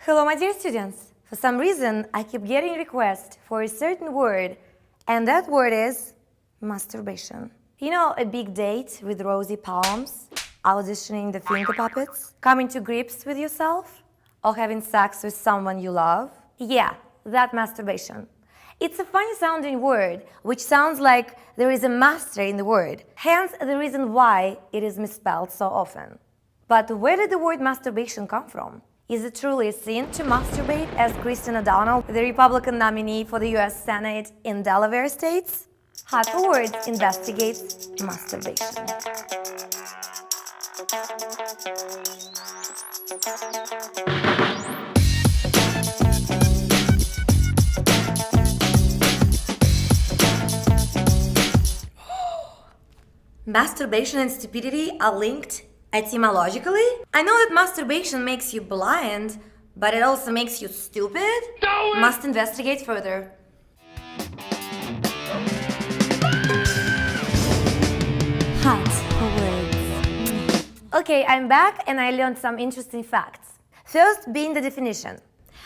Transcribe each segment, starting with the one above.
Hello, my dear students. For some reason, I keep getting requests for a certain word, and that word is masturbation. You know, a big date with rosy palms, auditioning the finger puppets, coming to grips with yourself, or having sex with someone you love. Yeah, that masturbation. It's a funny sounding word, which sounds like there is a master in the word, hence the reason why it is misspelled so often. But where did the word masturbation come from? Is it truly a sin to masturbate, as Kristen O'Donnell, the Republican nominee for the US Senate in Delaware, states? Hot for Words investigates masturbation. Masturbation and stupidity are linked etymologically? I know that masturbation makes you blind, but it also makes you stupid? Must investigate further. Hot for words. Okay, I'm back and I learned some interesting facts. First being the definition.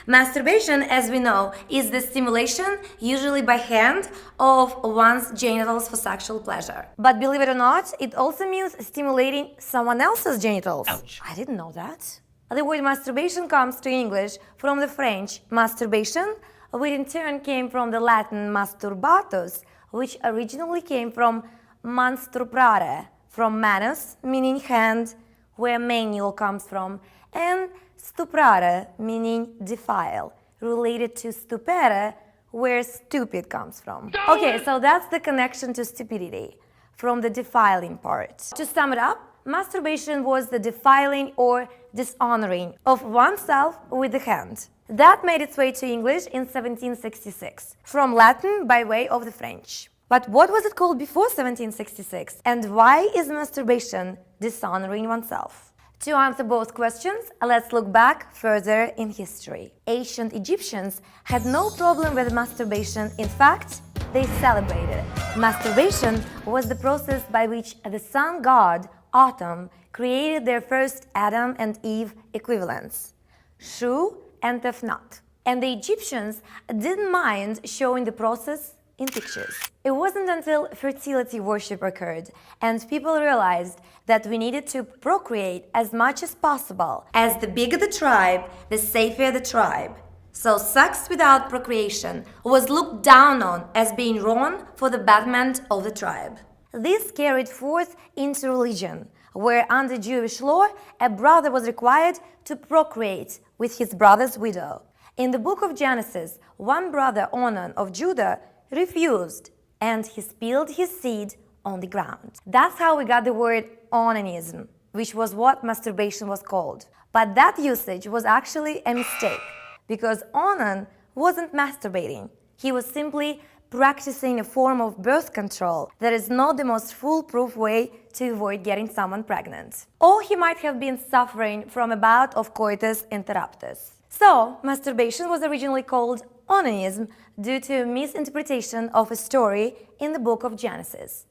Masturbation, as we know, is the stimulation, usually by hand, of one's genitals for sexual pleasure. But believe it or not, it also means stimulating someone else's genitals. Ouch. I didn't know that. The word masturbation comes to English from the French masturbation, which in turn came from the Latin masturbatus, which originally came from manstuprare, from manus, meaning hand, where manual comes from, and stuprare, meaning defile, related to stupere, where stupid comes from. Okay, so that's the connection to stupidity, from the defiling part. To sum it up, masturbation was the defiling or dishonoring of oneself with the hand. That made its way to English in 1766, from Latin by way of the French. But what was it called before 1766? And why is masturbation dishonoring oneself? To answer both questions, let's look back further in history. Ancient Egyptians had no problem with masturbation. In fact, they celebrated it. Masturbation was the process by which the sun god, Autumn, created their first Adam and Eve equivalents, Shu and Tefnut. And the Egyptians didn't mind showing the process in pictures. It wasn't until fertility worship occurred and people realized that we needed to procreate as much as possible. As the bigger the tribe, the safer the tribe. So sex without procreation was looked down on as being wrong for the betterment of the tribe. This carried forth into religion, where under Jewish law, a brother was required to procreate with his brother's widow. In the book of Genesis, one brother, Onan of Judah, refused, and he spilled his seed on the ground. That's how we got the word onanism, which was what masturbation was called. But that usage was actually a mistake, because Onan wasn't masturbating. He was simply practicing a form of birth control that is not the most foolproof way to avoid getting someone pregnant. Or he might have been suffering from a bout of coitus interruptus. So, masturbation was originally called onanism due to a misinterpretation of a story in the book of Genesis.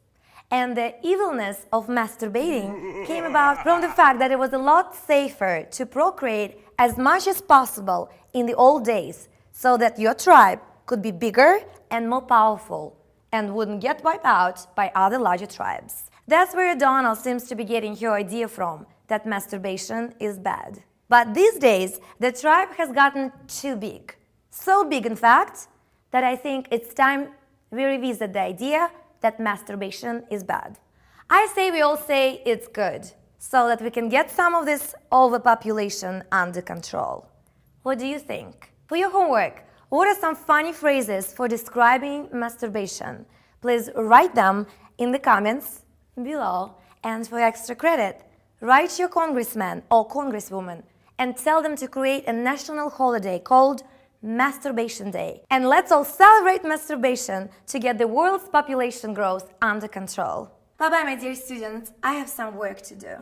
And the evilness of masturbating came about from the fact that it was a lot safer to procreate as much as possible in the old days so that your tribe could be bigger and more powerful and wouldn't get wiped out by other larger tribes. That's where O'Donnell seems to be getting her idea from, that masturbation is bad. But these days, the tribe has gotten too big. So big, in fact, that I think it's time we revisit the idea that masturbation is bad. I say we all say it's good, so that we can get some of this overpopulation under control. What do you think? For your homework, what are some funny phrases for describing masturbation? Please write them in the comments below. And for extra credit, write your congressman or congresswoman and tell them to create a national holiday called Masturbation Day. And let's all celebrate masturbation to get the world's population growth under control. Bye-bye, my dear students. I have some work to do.